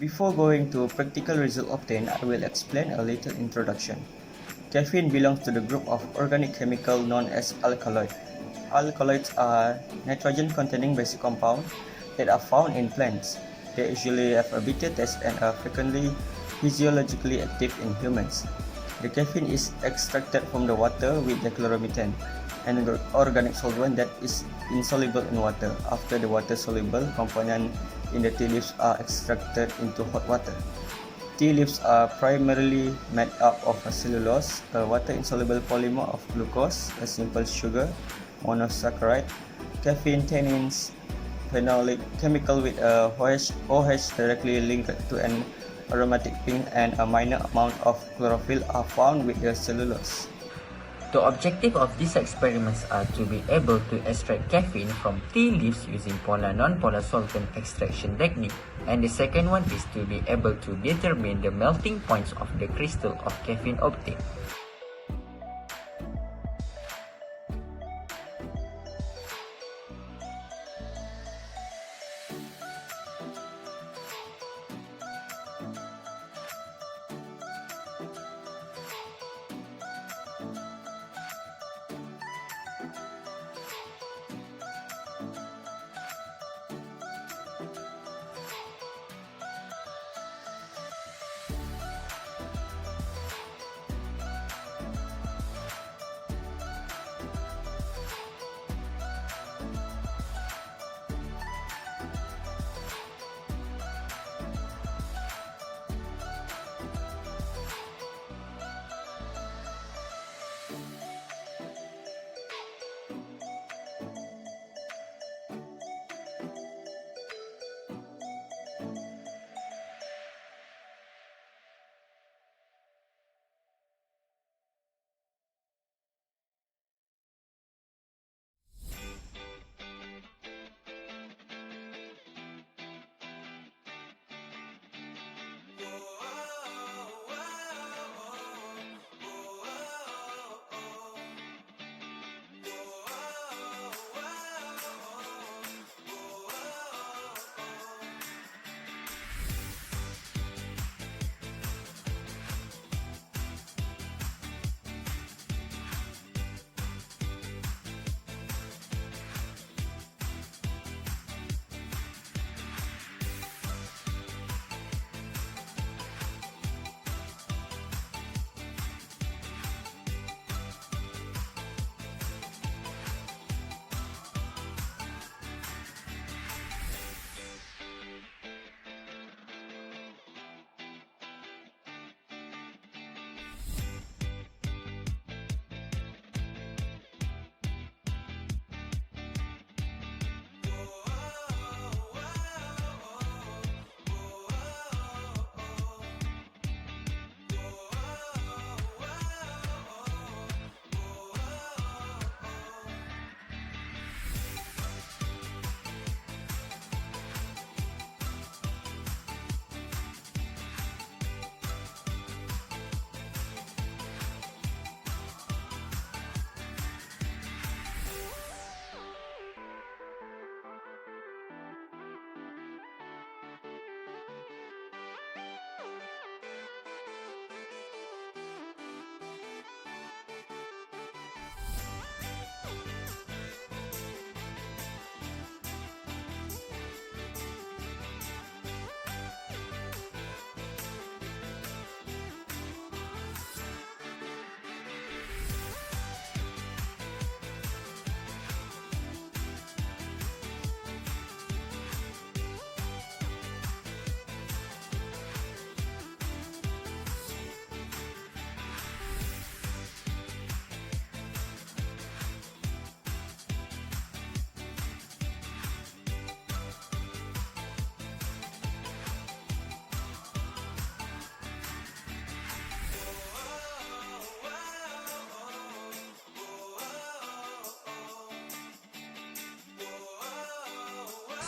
Before going to practical result obtained, I will explain a little introduction. Caffeine belongs to the group of organic chemicals known as alkaloids. Alkaloids are nitrogen-containing basic compounds that are found in plants. They usually have a bitter taste and are frequently physiologically active in humans. The caffeine is extracted from the water with dichloromethane, an organic solvent that is insoluble in water. After the water-soluble components in the tea leaves are extracted into hot water. Tea leaves are primarily made up of cellulose, a water-insoluble polymer of glucose, a simple sugar, monosaccharide, caffeine, tannins, phenolic chemical with a OH directly linked to an aromatic pink, and a minor amount of chlorophyll are found with the cellulose. The objective of these experiments are to be able to extract caffeine from tea leaves using polar-non-polar solvent extraction technique, and the second one is to be able to determine the melting points of the crystal of caffeine obtained.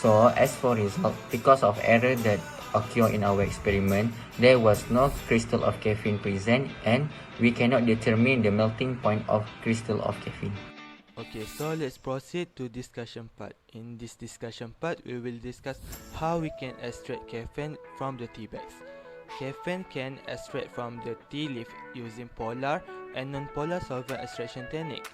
So as for result, because of error that occurred in our experiment, there was no crystal of caffeine present and we cannot determine the melting point of crystal of caffeine. Okay, so let's proceed to discussion part. In this discussion part, we will discuss how we can extract caffeine from the tea bags. Caffeine can extract from the tea leaf using polar and non-polar solvent extraction technique.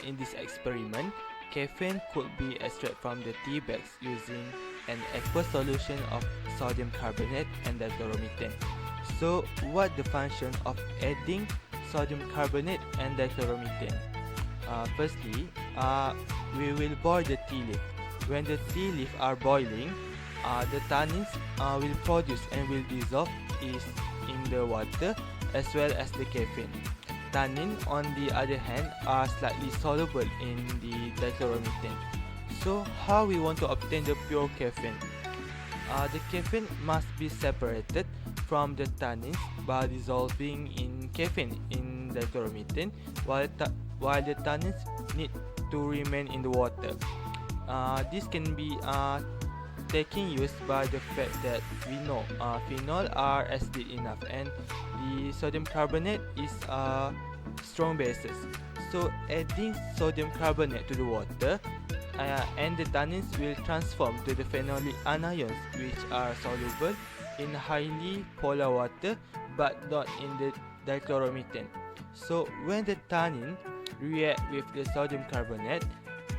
In this experiment, caffeine could be extracted from the tea bags using an aqueous solution of sodium carbonate and dichloromethane. So, what the function of adding sodium carbonate and dichloromethane? Firstly, we will boil the tea leaf. When the tea leaf are boiling, the tannins will produce and will dissolve is in the water as well as the caffeine. Tannin, on the other hand, are slightly soluble in the dichloromethane. So, how we want to obtain the pure caffeine? The caffeine must be separated from the tannins by dissolving in caffeine in dichloromethane, while the tannins need to remain in the water. This can be taken use by the fact that we know phenol are acidic enough and the sodium carbonate is strong bases. So adding sodium carbonate to the water and the tannins will transform to the phenolic anions, which are soluble in highly polar water but not in the dichloromethane. So when the tannin react with the sodium carbonate,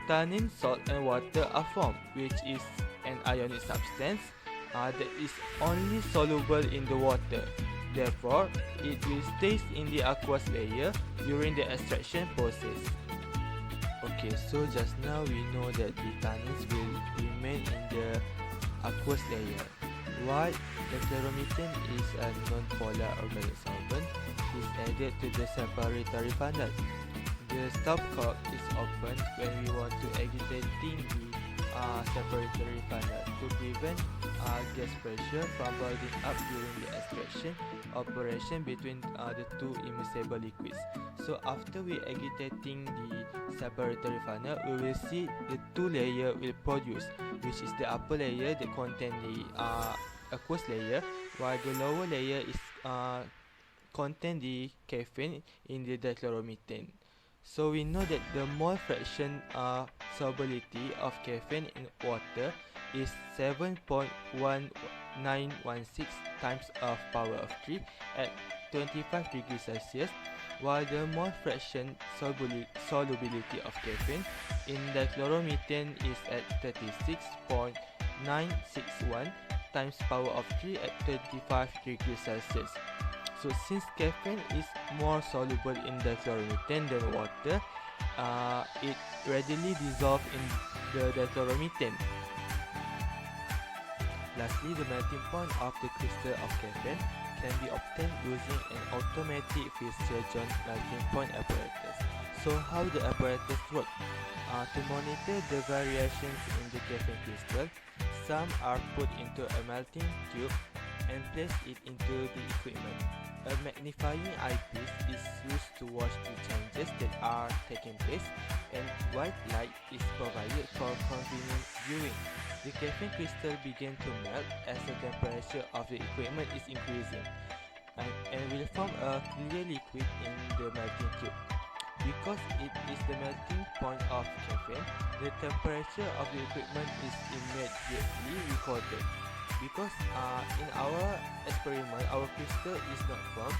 tannin salt and water are formed, which is an ionic substance that is only soluble in the water. Therefore, it will stay in the aqueous layer during the extraction process. Okay, so just now we know that the tannins will remain in the aqueous layer. While dichloromethane is a non-polar organic solvent, is added to the separatory funnel. The stopcock is opened when we want to agitating the separatory funnel to prevent gas pressure from building up during the extraction operation between the two immiscible liquids. So after we agitating the separatory funnel, we will see the two layer will produce, which is the upper layer that contain the aqueous layer, while the lower layer is contain the caffeine in the dichloromethane. So we know that the mole fraction solubility of caffeine in water is 7.1916 times of power of 3 at 25 degrees Celsius, while the mole fraction solubility of caffeine in dichloromethane is at 36.961 times power of 3 at 25 degrees Celsius. So since caffeine is more soluble in dichloromethane than water, it readily dissolves in the dichloromethane. Lastly, the melting point of the crystal of caffeine can be obtained using an automatic Fischer-Jones melting point apparatus. So how the apparatus works? To monitor the variations in the caffeine crystal, some are put into a melting tube and place it into the equipment. A magnifying eyepiece is used to watch the changes that are taking place, and white light is provided for convenient viewing. The caffeine crystal begin to melt as the temperature of the equipment is increasing, and will form a clear liquid in the melting tube. Because it is the melting point of caffeine, the temperature of the equipment is immediately recorded. Because in our experiment, our crystal is not formed,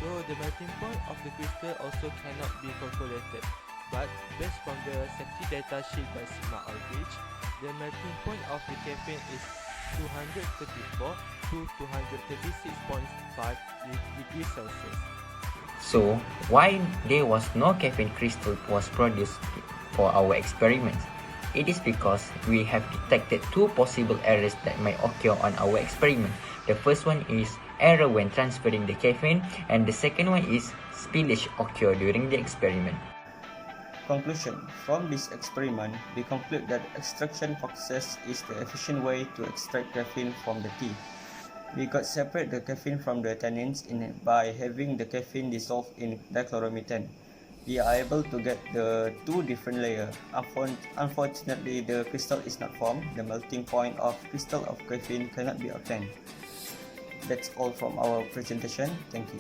so the melting point of the crystal also cannot be calculated. But based from the safety data sheet by Sigma Aldrich, the melting point of the caffeine is 234 to 236.5 degrees Celsius. So, why there was no caffeine crystal was produced for our experiments? It is because we have detected two possible errors that might occur on our experiment. The first one is error when transferring the caffeine, and the second one is spillage occur during the experiment. Conclusion. From this experiment, we conclude that extraction process is the efficient way to extract caffeine from the tea. We could separate the caffeine from the tannins by having the caffeine dissolved in dichloromethane. We are able to get the two different layers. Unfortunately, the crystal is not formed. The melting point of crystal of caffeine cannot be obtained. That's all from our presentation. Thank you.